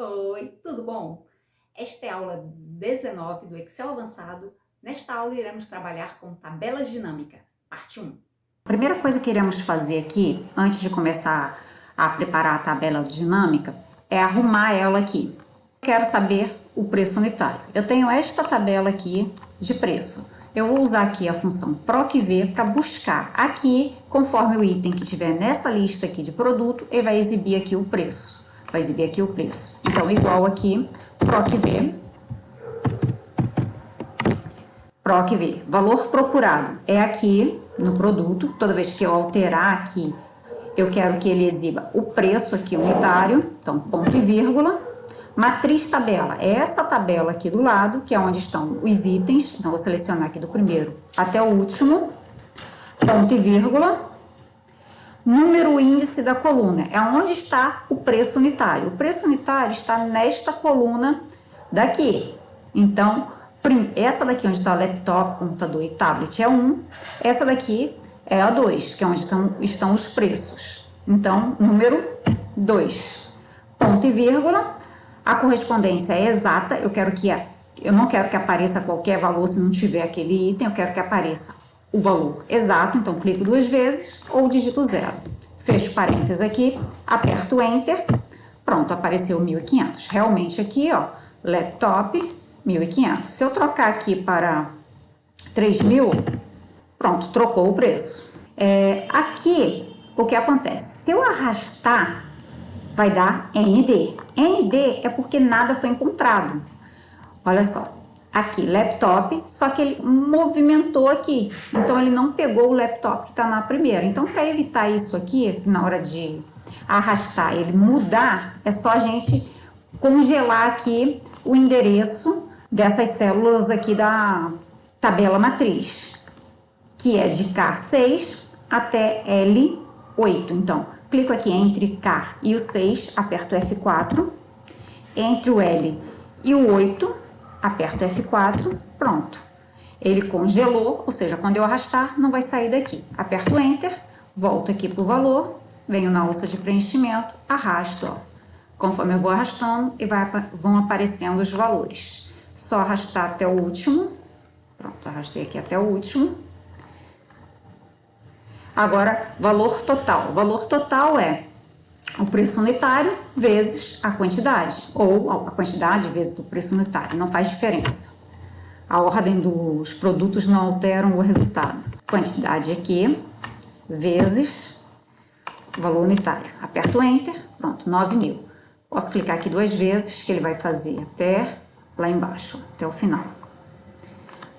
Oi, tudo bom? Esta é a aula 19 do Excel Avançado. Nesta aula iremos trabalhar com tabela dinâmica, parte 1. A primeira coisa que iremos fazer aqui, antes de começar a preparar a tabela dinâmica, é arrumar ela aqui. Quero saber o preço unitário. Eu tenho esta tabela aqui de preço. Eu vou usar aqui a função PROC-V para buscar aqui, conforme o item que estiver nessa lista aqui de produto, ele vai exibir aqui o preço. Vai exibir aqui o preço. Então, igual aqui, PROC-V. PROC-V, valor procurado, é aqui no produto. Toda vez que eu alterar aqui, eu quero que ele exiba o preço aqui unitário, então ponto e vírgula. Matriz tabela, é essa tabela aqui do lado, que é onde estão os itens. Então, vou selecionar aqui do primeiro até o último, ponto e vírgula. Número índice da coluna, é onde está o preço unitário. O preço unitário está nesta coluna daqui. Então, essa daqui onde está laptop, computador e tablet é 1. Essa daqui é a 2, que é onde estão os preços. Então, número 2. Ponto e vírgula. A correspondência é exata. Eu não quero que apareça qualquer valor se não tiver aquele item. Eu quero que apareça o valor exato. Então, clico 2 vezes ou digito 0. Fecho parênteses aqui, aperto Enter. Pronto, apareceu 1.500. Realmente aqui, ó, laptop 1.500. Se eu trocar aqui para 3.000, pronto, trocou o preço. Aqui, o que acontece? Se eu arrastar, vai dar ND. ND é porque nada foi encontrado. Olha só, aqui, laptop, só que ele movimentou aqui. Então, ele não pegou o laptop que está na primeira. Então, para evitar isso aqui, na hora de arrastar, ele mudar, é só a gente congelar aqui o endereço dessas células aqui da tabela matriz, que é de K6 até L8. Então, clico aqui entre K e o 6, aperto F4. Entre o L e o 8, aperto F4, pronto. Ele congelou, ou seja, quando eu arrastar, não vai sair daqui. Aperto Enter, volto aqui para o valor, venho na alça de preenchimento, arrasto, ó. Conforme eu vou arrastando, vão aparecendo os valores. Só arrastar até o último. Pronto, arrastei aqui até o último. Agora, valor total. O valor total é o preço unitário vezes a quantidade. Ou a quantidade vezes o preço unitário. Não faz diferença. A ordem dos produtos não alteram o resultado. Quantidade aqui vezes o valor unitário. Aperto Enter. Pronto, 9.000. Posso clicar aqui 2 vezes, que ele vai fazer até lá embaixo, até o final.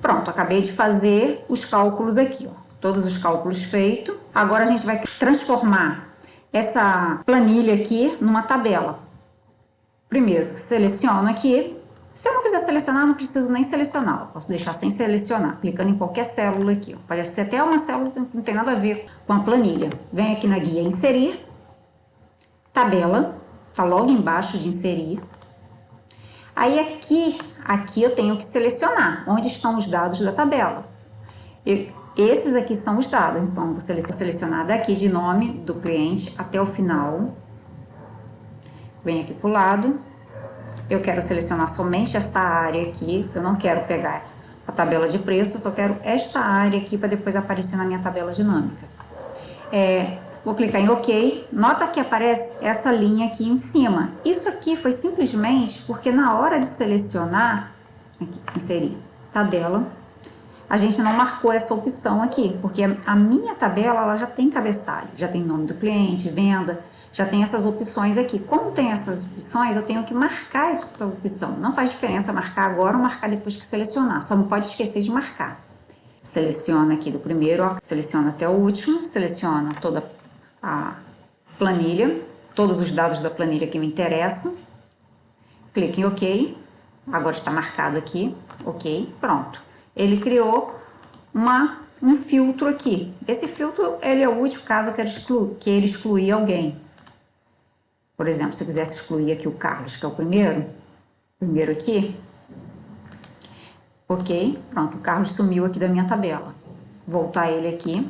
Pronto, acabei de fazer os cálculos aqui, ó. Todos os cálculos feitos. Agora a gente vai transformar essa planilha aqui numa tabela. Primeiro, seleciono aqui. Se eu não quiser selecionar, não preciso nem selecionar. Eu posso deixar sem selecionar, clicando em qualquer célula aqui, ó. Pode ser até uma célula que não tem nada a ver com a planilha. Venho aqui na guia Inserir, Tabela. Tá logo embaixo de inserir. Aí aqui eu tenho que selecionar onde estão os dados da tabela. Esses aqui são os dados, então vou selecionar daqui de nome do cliente até o final. Venho aqui pro lado. Eu quero selecionar somente esta área aqui. Eu não quero pegar a tabela de preço, eu só quero esta área aqui para depois aparecer na minha tabela dinâmica. Vou clicar em OK. Nota que aparece essa linha aqui em cima. Isso aqui foi simplesmente porque na hora de selecionar, aqui, inserir tabela, a gente não marcou essa opção aqui, porque a minha tabela ela já tem cabeçalho, já tem nome do cliente, venda, já tem essas opções aqui. Como tem essas opções, eu tenho que marcar essa opção. Não faz diferença marcar agora ou marcar depois que selecionar, só não pode esquecer de marcar. Seleciona aqui do primeiro, ó, seleciona até o último, seleciona toda a planilha, todos os dados da planilha que me interessam, clique em OK, agora está marcado aqui, OK, pronto. Ele criou um filtro aqui. Esse filtro ele é útil caso eu queira excluir alguém. Por exemplo, se eu quisesse excluir aqui o Carlos, que é o primeiro aqui, OK, pronto, o Carlos sumiu aqui da minha tabela. Voltar ele aqui,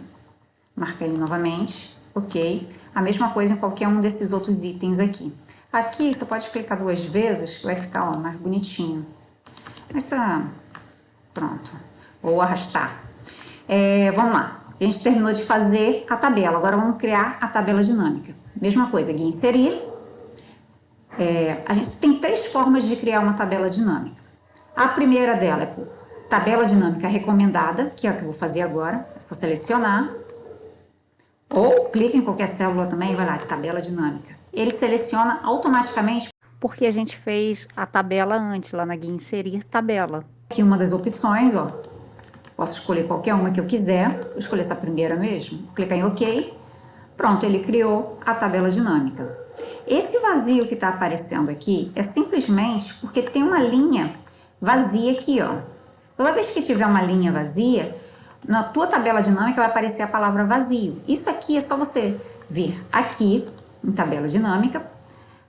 marcar ele novamente. OK, a mesma coisa em qualquer um desses outros itens aqui. Aqui você pode clicar 2 vezes, que vai ficar, ó, mais bonitinho. Pronto. Ou arrastar. Vamos lá. A gente terminou de fazer a tabela. Agora vamos criar a tabela dinâmica. Mesma coisa, guia inserir. A gente tem 3 formas de criar uma tabela dinâmica. A primeira dela é por tabela dinâmica recomendada, que é o que eu vou fazer agora. É só selecionar. Ou clica em qualquer célula também e vai lá, tabela dinâmica. Ele seleciona automaticamente porque a gente fez a tabela antes, lá na guia inserir tabela. Aqui uma das opções, ó. Posso escolher qualquer uma que eu quiser. Vou escolher essa primeira mesmo. Vou clicar em OK. Pronto, ele criou a tabela dinâmica. Esse vazio que está aparecendo aqui é simplesmente porque tem uma linha vazia aqui, ó. Toda vez que tiver uma linha vazia, na tua tabela dinâmica vai aparecer a palavra vazio. Isso aqui é só você vir aqui em tabela dinâmica,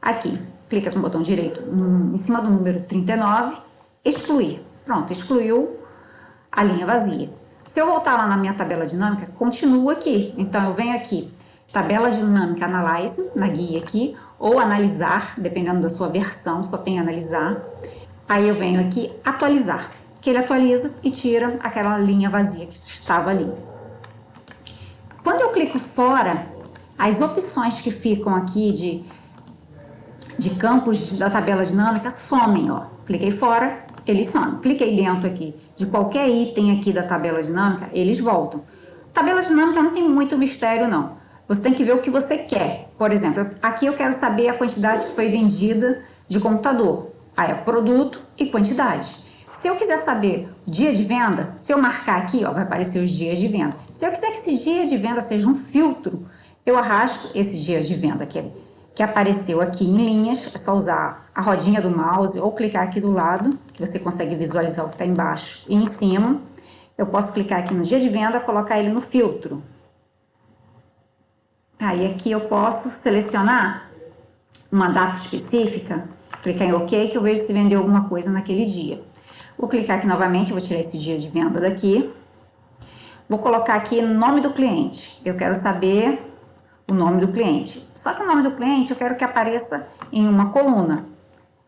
aqui, clica com o botão direito em cima do número 39, excluir. Pronto, excluiu a linha vazia. Se eu voltar lá na minha tabela dinâmica, continua aqui. Então eu venho aqui, tabela dinâmica Analyze, na guia aqui, ou analisar, dependendo da sua versão, só tem analisar. Aí eu venho aqui atualizar, que ele atualiza e tira aquela linha vazia que estava ali. Quando eu clico fora, as opções que ficam aqui de campos da tabela dinâmica somem, ó. Cliquei fora, eles somem. Cliquei dentro aqui de qualquer item aqui da tabela dinâmica, eles voltam. Tabela dinâmica não tem muito mistério, não. Você tem que ver o que você quer. Por exemplo, aqui eu quero saber a quantidade que foi vendida de computador. Aí é produto e quantidade. Se eu quiser saber o dia de venda, se eu marcar aqui, ó, vai aparecer os dias de venda. Se eu quiser que esse dia de venda seja um filtro, eu arrasto esse dia de venda que apareceu aqui em linhas. É só usar a rodinha do mouse ou clicar aqui do lado, que você consegue visualizar o que está embaixo e em cima. Eu posso clicar aqui no dia de venda, colocar ele no filtro. Aí aqui eu posso selecionar uma data específica, clicar em OK, que eu vejo se vendeu alguma coisa naquele dia. Vou clicar aqui novamente, vou tirar esse dia de venda daqui. Vou colocar aqui o nome do cliente. Eu quero saber o nome do cliente. Só que o nome do cliente eu quero que apareça em uma coluna.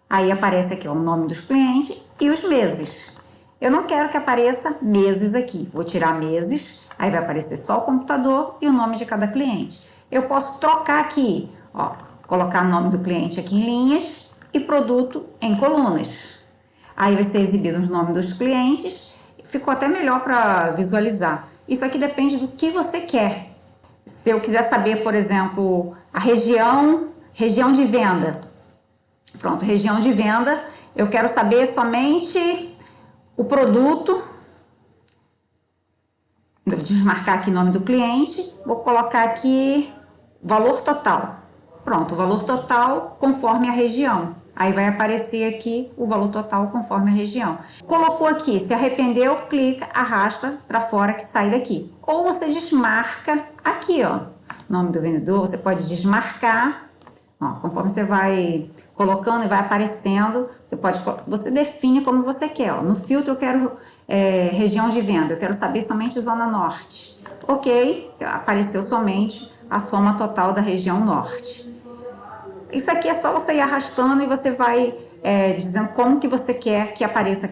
Aí aparece aqui, ó, o nome dos clientes e os meses. Eu não quero que apareça meses aqui. Vou tirar meses, aí vai aparecer só o computador e o nome de cada cliente. Eu posso trocar aqui, ó, colocar o nome do cliente aqui em linhas e produto em colunas. Aí vai ser exibido os nomes dos clientes. Ficou até melhor para visualizar. Isso aqui depende do que você quer. Se eu quiser saber, por exemplo, a região de venda. Pronto, região de venda. Eu quero saber somente o produto. Vou desmarcar aqui o nome do cliente. Vou colocar aqui valor total. Pronto, o valor total conforme a região. Aí vai aparecer aqui o valor total conforme a região. Colocou aqui, se arrependeu, clica, arrasta para fora que sai daqui. Ou você desmarca aqui, ó, nome do vendedor, você pode desmarcar, ó, conforme você vai colocando e vai aparecendo, você define como você quer, ó. No filtro eu quero região de venda, eu quero saber somente zona norte. Ok, apareceu somente a soma total da região norte. Isso aqui é só você ir arrastando e você vai dizendo como que você quer que apareça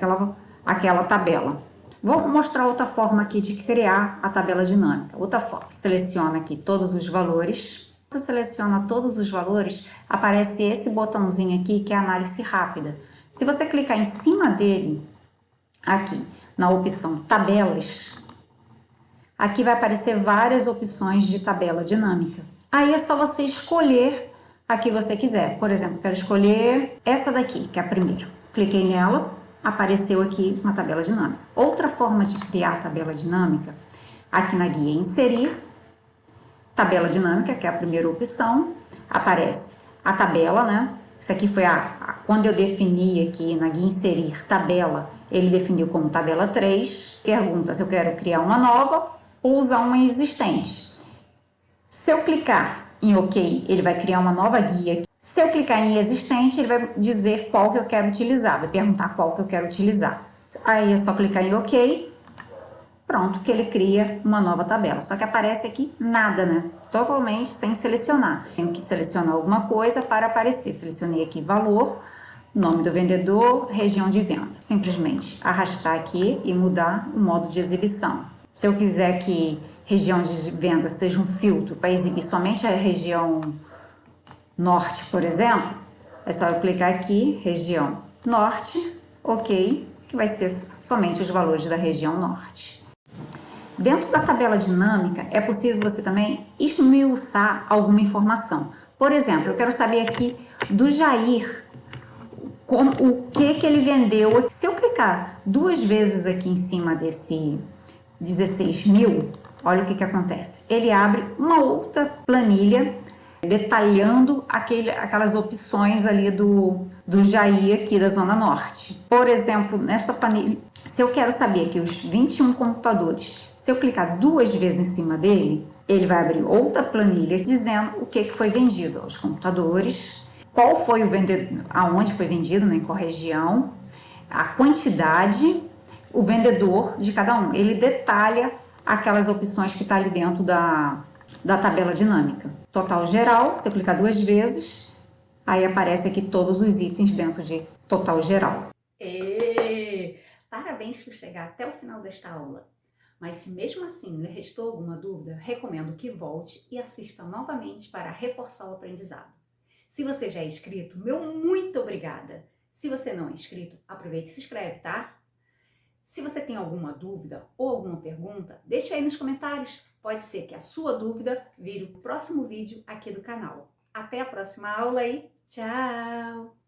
aquela tabela. Vou mostrar outra forma aqui de criar a tabela dinâmica. Outra forma, seleciona aqui todos os valores. Você seleciona todos os valores, aparece esse botãozinho aqui que é análise rápida. Se você clicar em cima dele, aqui na opção tabelas, aqui vai aparecer várias opções de tabela dinâmica. Aí é só você escolher a que você quiser. Por exemplo, quero escolher essa daqui, que é a primeira. Cliquei nela, apareceu aqui uma tabela dinâmica. Outra forma de criar a tabela dinâmica, aqui na guia inserir, tabela dinâmica, que é a primeira opção, aparece a tabela, né? Isso aqui foi quando eu defini aqui na guia inserir tabela, ele definiu como tabela 3. Pergunta se eu quero criar uma nova ou usar uma existente. Se eu clicar em OK, ele vai criar uma nova guia. Se eu clicar em existente, ele vai dizer qual que eu quero utilizar, vai perguntar qual que eu quero utilizar. Aí é só clicar em OK Pronto, que ele cria uma nova tabela. Só que aparece aqui nada, né? Totalmente sem selecionar. Tenho que selecionar alguma coisa para aparecer. Selecionei aqui valor, nome do vendedor, região de venda. Simplesmente arrastar aqui e mudar o modo de exibição. Se eu quiser que região de venda seja um filtro para exibir somente a região norte, por exemplo, é só eu clicar aqui, região norte, ok, que vai ser somente os valores da região norte. Dentro da tabela dinâmica, é possível você também esmiuçar alguma informação. Por exemplo, eu quero saber aqui do Jair, o que ele vendeu. Se eu clicar 2 vezes aqui em cima desse 16 mil, olha o que acontece. Ele abre uma outra planilha detalhando aquelas opções ali do Jair aqui da Zona Norte. Por exemplo, nessa planilha, se eu quero saber aqui os 21 computadores, se eu clicar 2 vezes em cima dele, ele vai abrir outra planilha dizendo o que foi vendido aos computadores, qual foi o vendedor, aonde foi vendido, né, em qual região, a quantidade, o vendedor de cada um. Ele detalha aquelas opções que está ali dentro da tabela dinâmica. Total geral, se eu clicar 2 vezes, aí aparece aqui todos os itens dentro de total geral. Parabéns por chegar até o final desta aula. Mas se mesmo assim lhe restou alguma dúvida, recomendo que volte e assista novamente para reforçar o aprendizado. Se você já é inscrito, meu muito obrigada! Se você não é inscrito, aproveite e se inscreve, tá? Se você tem alguma dúvida ou alguma pergunta, deixe aí nos comentários. Pode ser que a sua dúvida vire o próximo vídeo aqui do canal. Até a próxima aula e tchau!